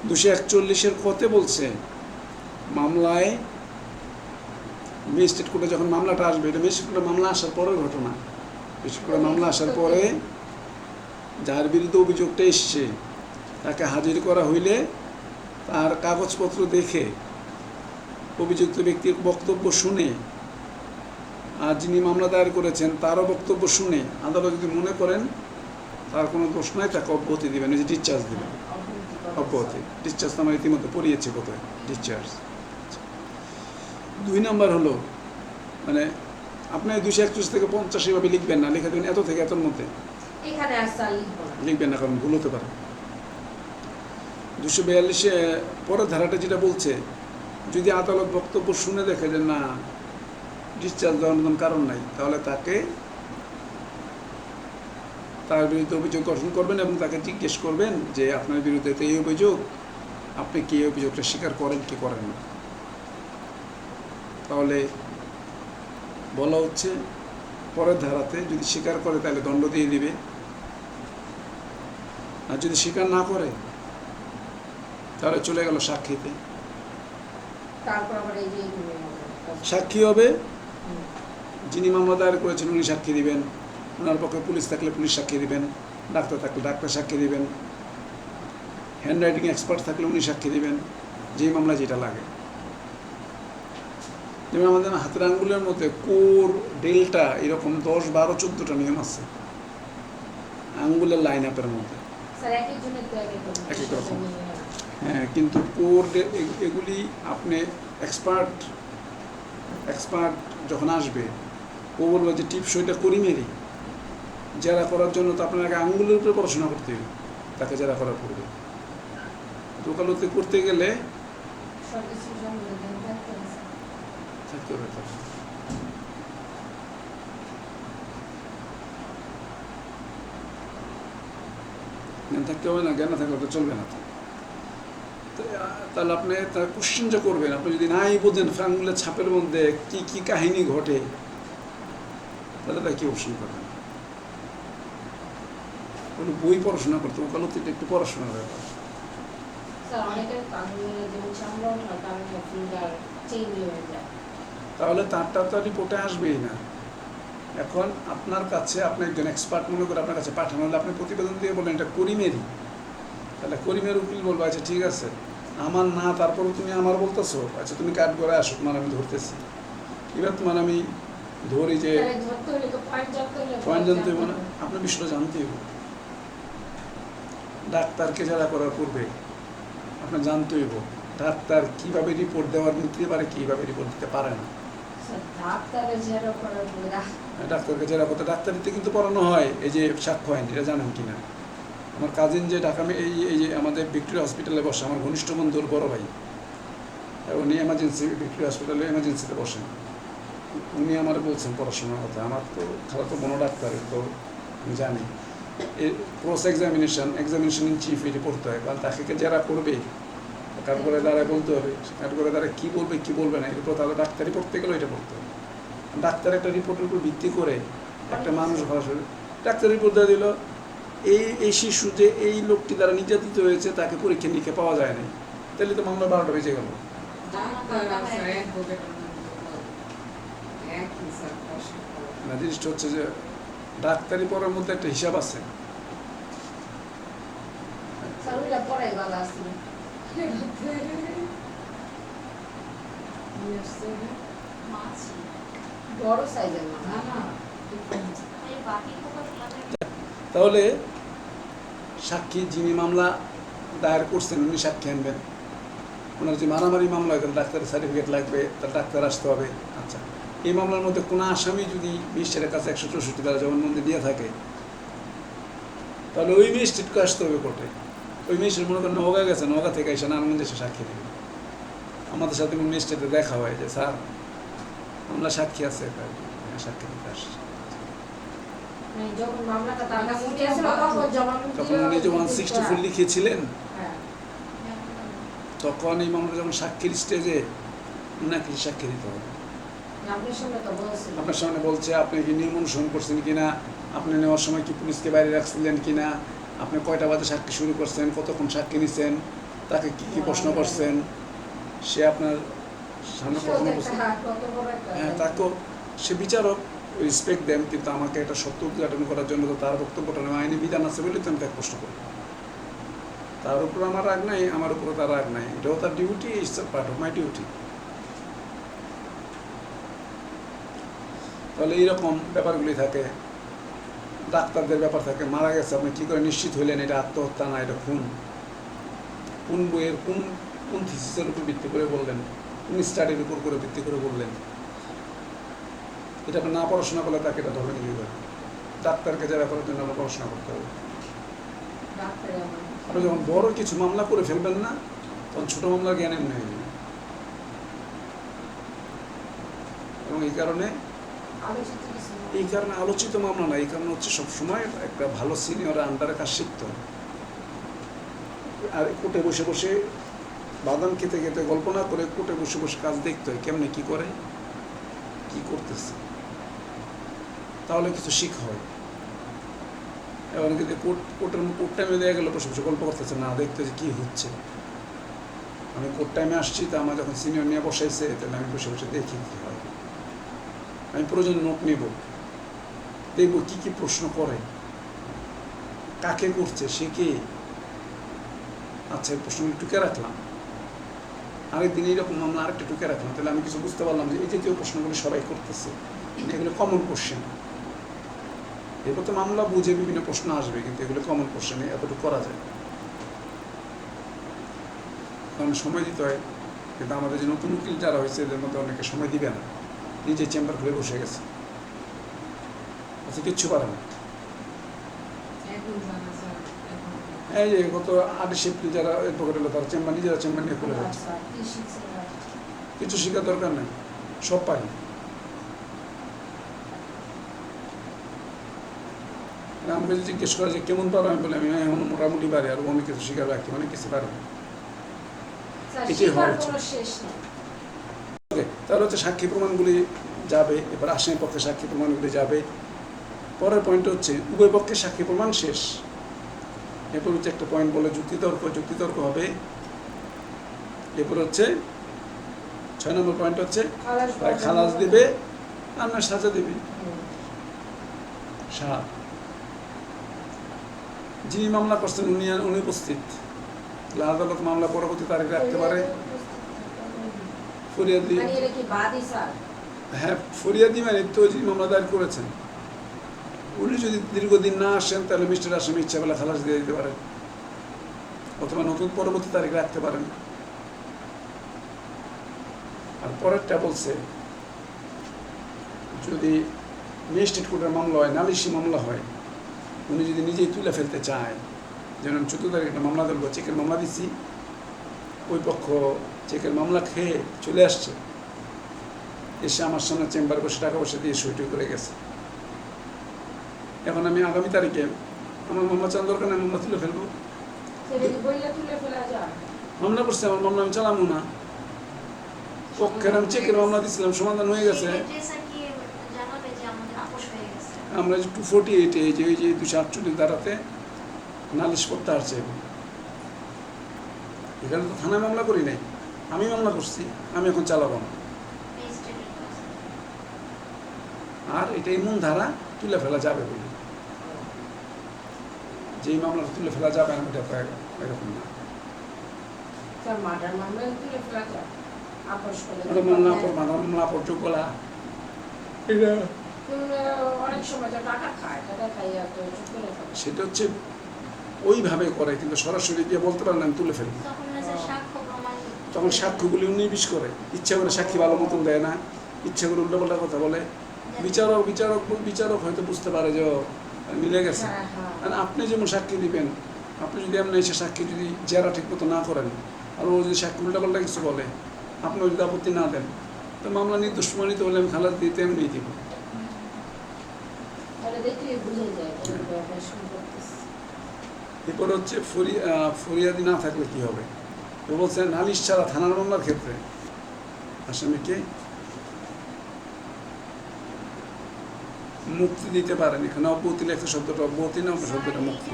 241 কতে বলছে মামলায় ম্যাজিস্ট্রেট কোর্টে যখন মামলাটা আসবে, এটা ম্যাজিস্ট্রেট কোর্টে মামলা আসার পরের ঘটনা। ম্যাজিস্ট্রেট কোর্টে মামলা আসার পরে যার বিরুদ্ধে অভিযোগটা এসছে তাকে হাজির করা হইলে তার কাগজপত্র দেখে অভিযুক্ত ব্যক্তির বক্তব্য শুনে আর যিনি মামলা দায়ের করেছেন তারও বক্তব্য শুনে আদালত যদি মনে করেন তার কোনো দোষ নাই, তাকে অব্যাহতি দেবেন, এই যে ডিসচার্জ দেবেন। অব্যাহতি ডিসচার্জ তো আমরা ইতিমধ্যে পড়িয়েছি কোথায় ডিসচার্জ। 2 নম্বর হলো মানে আপনি 241 থেকে 50 এভাবে লিখবেন না, লিখে দেবেন এত থেকে এতর মধ্যে লিখবেন না, কারণ ভুল হতে পারে। 242 পরের ধারাটা যেটা বলছে, যদি আদালত বক্তব্য শুনে দেখে যে না ডিসচার্জ দেওয়ার মতন কারণ নাই, তাহলে তাকে তার বিরুদ্ধে অভিযোগ গঠন করবেন এবং তাকে জিজ্ঞেস করবেন যে আপনার বিরুদ্ধে তো এই অভিযোগ, আপনি কি এই অভিযোগটা স্বীকার করেন কি করেন না। তাহলে বলা হচ্ছে পরের ধারাতে যদি স্বীকার করে তাহলে দণ্ড দিয়ে দিবে, আর যদি স্বীকার না করে তাহলে চলে গেল সাক্ষীতে। সাক্ষী হবে যিনি মামলা দায়ের করেছেন উনি সাক্ষী দিবেন, ওনার পক্ষে পুলিশ থাকলে পুলিশ সাক্ষী দিবেন, ডাক্তার থাকলে ডাক্তার সাক্ষী দিবেন, হ্যান্ড রাইটিং এক্সপার্ট থাকলে উনি সাক্ষী দিবেন, যেই মামলা যেটা লাগে। যেমন আমাদের হাতের আঙ্গুলের মধ্যে কোর ডেল্টা এরকম 10, 12, 14টা নিয়ম আছে আঙ্গুলের লাইন আপের মধ্যে এক এক রকম। হ্যাঁ, কিন্তু কোর এগুলি আপনি এক্সপার্ট যখন আসবে ও বলবে যে টিপসইটা করি মেরি জেরা করার জন্য তো আপনার আগে আঙ্গুলের উপরে পড়াশোনা করতে হবে, তাকে জেরা করা পড়বে। ওকালতি করতে গেলে থাকতে হবে, জ্ঞান থাকতে হবে না, জ্ঞান না থাকলে তো চলবে না। তাহলে আপনি তার কোশ্চেন যে করবেন, আপনি যদি নাই বোঝেন আঙ্গুলের ছাপের মধ্যে কি কি কাহিনী ঘটে, তাহলে তাই কি অপশন করবেন? বই পড়াশোনা করতে, ওকালতিটা একটু পড়াশোনার ব্যাপার। তাহলে তারটা তো রিপোর্টে আসবেই না। এখন আপনার কাছে আপনি একজন এক্সপার্ট মনে করে আপনার কাছে পাঠানো হলে আপনি প্রতিবেদন দিয়ে বললেন এটা করিমেরই, তাহলে করিমের উকিল বলবো আচ্ছা ঠিক আছে আমার না, তারপরে তুমি আমার বলতেছো, আচ্ছা তুমি কাঠ করে আসো, তোমার আমি ধরতেছি। এবার তোমার আমি ধরি যে পয়েন্ট জানতে হবে না, আপনার বিষয়টা জানতে হবে। ডাক্তারকে যারা করার পূর্বে আপনার জানতে হইব ডাক্তার কিভাবে রিপোর্ট দেওয়ার নিতে পারে, কিভাবে রিপোর্ট দিতে পারে না। ডাক্তারকে যারা করতে ডাক্তারিতে কিন্তু পড়ানো হয় এই যে সাক্ষ্য আইন, এটা জানেন কিনা? আমার কাজিন যে ঢাকা এই যে আমাদের ভিক্টোরিয়া হসপিটালে বসে, আমার ঘনিষ্ঠ বন্ধুর বড় ভাই, উনি এমার্জেন্সি ভিক্টোরিয়া হসপিটালে এমার্জেন্সিতে বসেন। উনি আমার বলছেন পড়াশোনার কথা, আমার তো খালাতো বোন ডাক্তার, তো আমি জানি ক্রস এক্সামিনেশন ইন চিফ এটি পড়তে হয়, কারণ তাকে যারা করবে কাঠগড়ে দ্বারা বলতে হবে, কাঠগড়ে দ্বারা কী বলবে কী বলবে না, এরপর তাহলে ডাক্তারি পড়তে গেলেও এটা পড়তে হবে। ডাক্তার একটা রিপোর্টের উপর ভিত্তি করে একটা মানুষ ভালো ডাক্তার রিপোর্ট দেওয়া দিল এই শিশু যে এই লোকটি দ্বারা নির্যাতিত হয়েছে তাকে পরীক্ষা নিরীক্ষা পাওয়া যায় না, তাহলে তো মামলা 12টা বেজে গেল। না, জিনিসটা হচ্ছে যে ডাক্তারি পড়ার মধ্যে একটা হিসাব আছে। তাহলে সাক্ষী যিনি মামলা দায়ের করছেন উনি সাক্ষী আনবেন, ওনার যে মারামারি মামলা হয় তাহলে ডাক্তারের সার্টিফিকেট লাগবে, তার ডাক্তার আসতে হবে। আচ্ছা, এই মামলার মধ্যে কোনো আসামি যদি ম্যাজিস্ট্রেটের কাছে 164 ধারা জবানবন্দি দিয়ে থাকে তাহলে ওই ম্যাজিস্ট্রেটকে আসতে হবে কোর্টে। ওই ম্যাজিস্ট্রেট মনে করেন নওগাঁ গেছে, নওগাঁ থেকে এসে নারায়ণগঞ্জে এসে সাক্ষী দেবে। আমাদের সাথে ম্যাজিস্ট্রেটে দেখা হয় যে স্যার মামলা সাক্ষী আছে, সাক্ষী দিতে আসছে। তখন উনি যে 164 লিখেছিলেন তখন এই মামলা যখন সাক্ষীর স্টেজে উনাকে সাক্ষী দিতে হবে। আপনার সামনে বলছে আপনি কি নিয়ম অনুসরণ করছেন কিনা, আপনি নেওয়ার সময় কি পুলিশকে বাইরে রাখছিলেন কিনা, আপনি কয়টা বাজে সাক্ষী শুরু করছেন, কতক্ষণ সাক্ষী নিচ্ছেন, তাকে কি কি প্রশ্ন করছেন, সে আপনার সামনে কখনো হ্যাঁ, তাকেও সে বিচারক রেসপেক্ট দেন, কিন্তু আমাকে একটা সত্য উদ্ঘাটন করার জন্য তো তার বক্তব্যটা নেওয়া আইনি বিধান আছে বলে তো আমি তাকে প্রশ্ন করি। তার উপর আমার রাগ নাই, আমার উপরে তার রাগ নাই, এটাও তার duty, it's a part of my duty. তাহলে এইরকম ব্যাপারগুলি থাকে। ডাক্তারদের ব্যাপার থাকে, মারা গেছে আপনি কী করে নিশ্চিত হইলেন এটা আত্মহত্যা না এটা খুন? কোন বইয়ের কোন কোন থিসিসের উপর ভিত্তি করে বললেন, কোন স্টাডির উপর করে ভিত্তি করে বললেন? এটা আপনি না পড়াশোনা করলে তাকে এটা ধরবেন কীভাবে? ডাক্তারকে যারা করার জন্য আমরা পড়াশোনা করতে হবে। আপনি যখন বড় কিছু মামলা করে ফেলবেন না, তখন ছোটো মামলার জ্ঞান এমনি হয়ে যাবে। এবং এই কারণে আলোচিত মামলা না, এই কারণে হচ্ছে সবসময় একটা ভালো সিনিয়র আন্ডারে কাজ শিখতে হয়। আর কোর্টে বসে বসে বাদাম খেতে খেতে গল্প না করে কোর্টে বসে বসে কাজ দেখতে হয়, কেমনে কী করে, কী করতেছে, তাহলে কিছু শিখ হয়। এবং কিন্তু কোর্ট টাইমে দেওয়া গেলে বসে বসে গল্প করতেছে না, দেখতে যে কী হচ্ছে। আমি কোর্ট টাইমে আসছি, তা আমার যখন সিনিয়র নিয়ে বসাইছে, তাহলে আমি বসে বসে দেখি কী হয়। আমি প্রয়োজন নোট নেব, দেখব কী কী প্রশ্ন করে, কাকে করছে, সে কে। আচ্ছা, এই প্রশ্নগুলি টুকে রাখলাম, আরেকদিন এইরকম মামলা আরেকটা টুকে রাখলাম, তাহলে আমি কিছু বুঝতে পারলাম যে এই জাতীয় প্রশ্নগুলি সবাই করতেছে, এগুলো কমন কোশ্চেন। এরপর তো মামলা বুঝে বিভিন্ন প্রশ্ন আসবে, কিন্তু এগুলো কমন কোশ্চেনে এতটুকু করা যায়। কারণ সময় দিতে হয়, কিন্তু আমাদের যে নতুন উকিল যারা হয়েছে এদের মধ্যে অনেকে সময় দিবে না, নিজে চেম্বার খুলে বসে গেছে, আচ্ছা কিচ্ছু পারে না। এই যে গত 8 এপ্রিল যারা অ্যাডভোকেট হলো, তারা চেম্বার নিজেরা চেম্বার নিয়ে খুলে যাচ্ছে, কিছু শেখার দরকার নেই, সব পারি। আমাকে যদি জিজ্ঞেস করে যে কেমন পারো, আমি বলি আমি এখন মোটামুটি পারি, আর অনেক কিছু শেখার বাকি, অনেক কিছু পারি। এটাই হওয়া উচিত। ওকে, তাহলে হচ্ছে সাক্ষী প্রমাণগুলি যাবে, এবার আসামি পক্ষে সাক্ষী প্রমাণগুলি যাবে। পরের পয়েন্ট হচ্ছে উভয় পক্ষে সাক্ষী প্রমাণ শেষ। এরপর হচ্ছে একটা পয়েন্ট বলে যুক্তিতর্ক হবে। এরপর হচ্ছে 6 নম্বর পয়েন্ট হচ্ছে খালাস দিবে আর না সাজা দিবে। যিনি মামলা করছেন উনি উপস্থিত, আদালত মামলা পরবর্তী তারিখ রাখতে পারে। ফরিয়াদি, হ্যাঁ ফরিয়াদি মানে তো যিনি মামলা দায়ের করেছেন, উনি যদি দীর্ঘদিন না আসেন, তাহলে মিস্টার আসামি ইচ্ছা বেলা খালাস দিয়ে দিতে পারেন, অথবা নতুন পরবর্তী তারিখ রাখতে পারেন। আর পরেরটা বলছে, যদি ম্যাজিস্ট্রেট কোর্টের মামলা হয়, নালিশি মামলা হয়, উনি যদি নিজেই তুলে ফেলতে চায়, যেমন 14 তারিখ একটা মামলা ধরবো, চেকের মামলা দিচ্ছি, ওই পক্ষ চেকের মামলা খেয়ে চলে আসছে, এসে আমার সামনে চেম্বার বসে টাকা পয়সা দিয়ে সইটই করে গেছে। এখন আমি আগামী তারিখে আমার মামলা চালানোর দরকার নেই, মামলা তুলে ফেলবো। মামলা করছে, আমার মামলা আমি চালাবো না, পক্ষের আমি চেকের মামলা দিচ্ছিলাম, সমাধান হয়ে গেছে। আমরা যে 248 এই যে 248 ধারাতে নালিশ করতে আসছে, এখানে তো থানায় মামলা করি নাই, আমি মামলা করছি, আমি এখন চালাবো না। আর এটা এমন ধারা তুলে ফেলা যাবে বলে, যেই মামলা তুলে ফেলা যাবে না, এটা এরকম না। মামলা পর্যকলা সেটা হচ্ছে ওইভাবে করে, কিন্তু সরাসরি গিয়ে বলতে পারেন আমি তুলে ফেলি। তখন সাক্ষ্যগুলি উনিশ করে, ইচ্ছা করে সাক্ষী ভালো মতন দেয় না, ইচ্ছা করে উল্টাপাল্টা কথা বলে। বিচারক হয়তো বুঝতে পারে যে মিলে গেছে। আপনি যেমন সাক্ষী দিবেন, আপনি যদি এমনি এসে সাক্ষী যদি জেরা ঠিক মতো না করেন, আর ও যদি সাক্ষী উল্টাপাল্টা কিছু বলে, আপনিও যদি আপত্তি না দেন, তো মামলা নির্দোষ প্রমাণিত হলে আমি খালাস দিতে এমনি দিব। এরপর হচ্ছে ফরিয়াদি না থাকলে কি হবে? ও বলছে নালিশ ছাড়া থানার মামলার ক্ষেত্রে আসামিকে মুক্তি দিতে পারেন। এখানে অব্যাহতি লেখা শব্দটা অব্যাহতি না, শব্দটা মুক্তি।